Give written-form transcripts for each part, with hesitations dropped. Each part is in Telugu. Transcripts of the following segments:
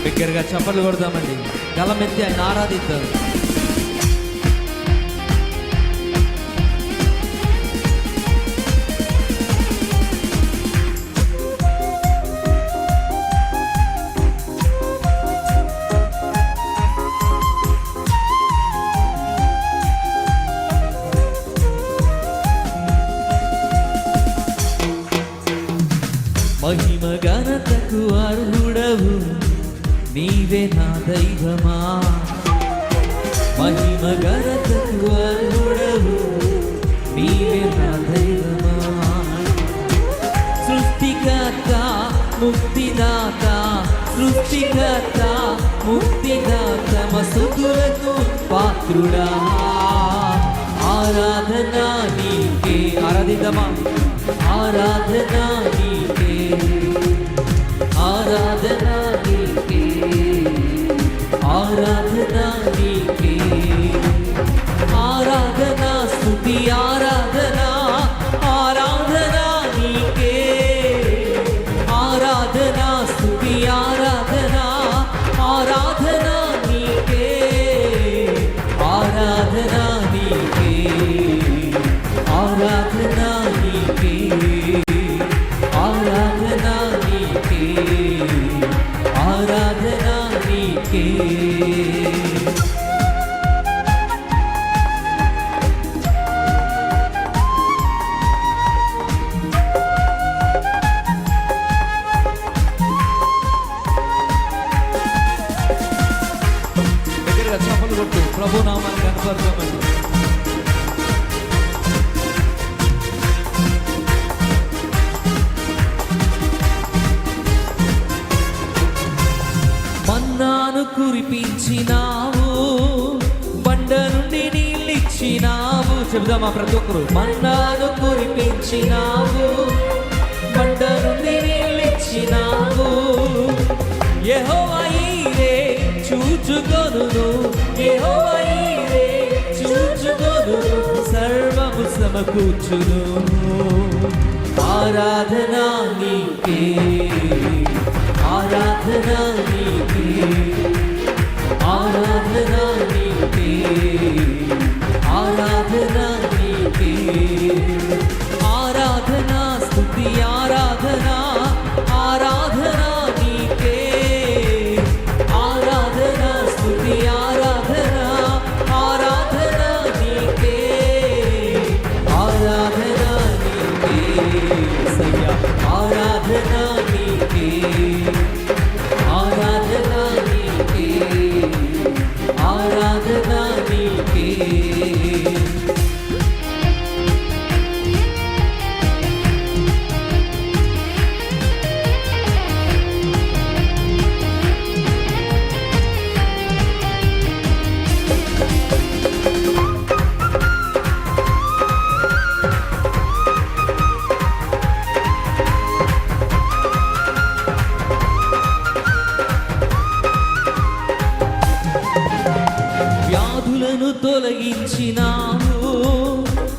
బిగ్గరగా చప్పట్లు కొడదామండి. గలమెత్తి ఆయన ఆరాధిద్దాం. మహిమ ఘనతకు అర్హుడవు నీవే నా దైవమా. మహిమ ఘనతకు అర్హుడవు నీవే నా దైవమా. సృష్టికర్త ముక్తిదాత, సృష్టికర్త ముక్తిదాత, మస్తుతులకు పాత్రుడా. ఆరాధన నీకే. ఆరాధిద్దామా? ఆరాధన నీకే, ఆరాధన నీకే, ఆరాధన నీకే, ఆరాధన స్తుతి ఆరాధన, ఆరాధన నీకే, ఆరాధన స్తుతి ఆరాధన, ఆరాధన నీకే, ఆరాధన నీకే, ఆరాధన నీకే, ఆరాధన నీకే, ఆరాధన నీకే. దగ్గరగా చప్పలు కొట్టు, ప్రభు నామాన్ని కనపడతామండి. మన్నాను కురిపించినావు, బండ నుండి నీళ్ళిచ్చినావు. చెబుదామా ప్రతి ఒక్కరు? మన్నాను కురిపించినావు, బండ నుండి నీళ్ళిచ్చినావు. యెహోవా ఈరే చూచుకొనును, యెహోవా ఈరే చూచుకొనును, సర్వము సమకూర్చును. ఆరాధన నీకే, ఆరాధన నీకే, ఆరాధన నీకే, ఆరాధన నీకే, ఆరాధన స్తుతి ఆరాధన, ఆరాధన నీకే, ఆరాధన స్తుతి ఆరాధన, ఆరాధన నీకే, ఆరాధన నీకే, సయ్యా ఆరాధన నీకే, ఆరాధన నీకే, ఆరాధన నీకే. వ్యాధులను తొలగించినావు,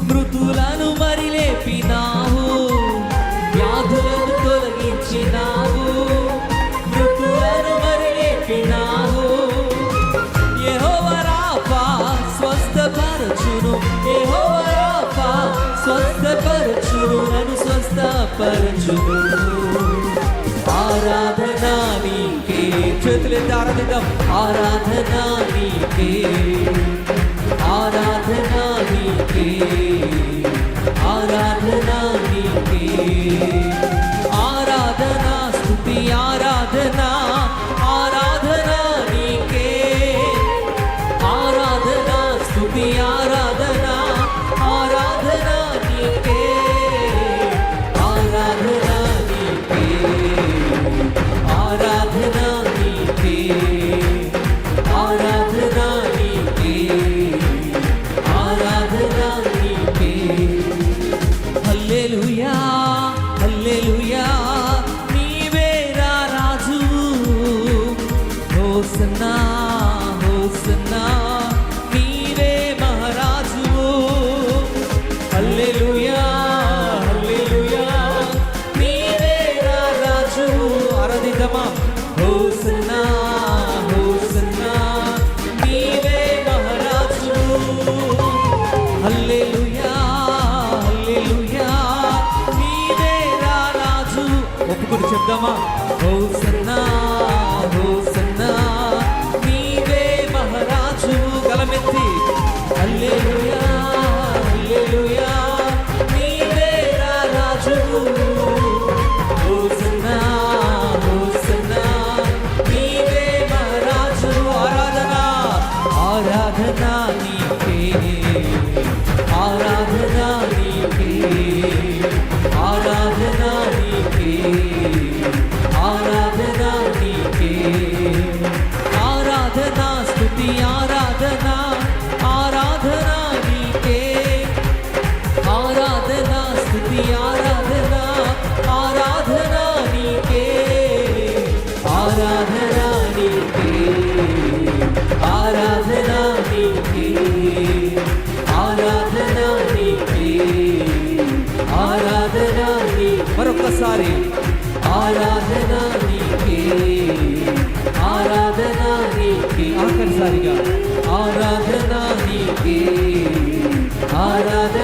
మృతులను మరి లేపినావు. వ్యాధులను తొలగించినావు, మృతులను మరి లేపినావు. యెహోవా రాఫా స్వస్థపరచును, యెహోవా రాఫా స్వస్థపరచును, నన్ను స్వస్థపరచును. ఆరాధన నీకే. చేతులెత్తి ఆరాధిద్దాం. ఆరాధన నీకే, ఆరాధన నీకే, ఆరాధన నీకే, ఆరాధన స్తుతి ఆరాధన, ఆరాధన నీకే, ఆరాధన స్తుతి ఆరాధన, ఆరాధన నీకే, ఆరాధన నీకే, ఆరాధన నీకే, ఆరాధన నీకే, ఆరాధన నీకే. హల్లెలూయా, హల్లెలూయా. చప్పట్లు చెప్దామా? హోసన్నా హోసన్నా నీవే మహారాజు. గలమెత్తి హల్లెలూయా హల్లెలూయా నీవే నా రాజు. హోసన్నా హోసన్నా నీవే మహారాజు. ఆరాధన ఆరాధన నీకే, ఆరాధన నీకే, ఆరాధన నీకే, ఆరాధన నీకే, ఆరాధన స్తుతి ఆరాధన, ఆరాధన నీకే, ఆరాధన స్తుతి ఆరాధన, ఆరాధన నీకే, ఆరాధన నీకే, ఆరాధన నీకే, ఆరాధన నీకే, ఆరాధన నీ. మరొక్కసారి ఆరాధన నీకే, ఆరాధన నీకే. ఆఖరిసారిగా ఆరాధన నీకే, ఆరాధన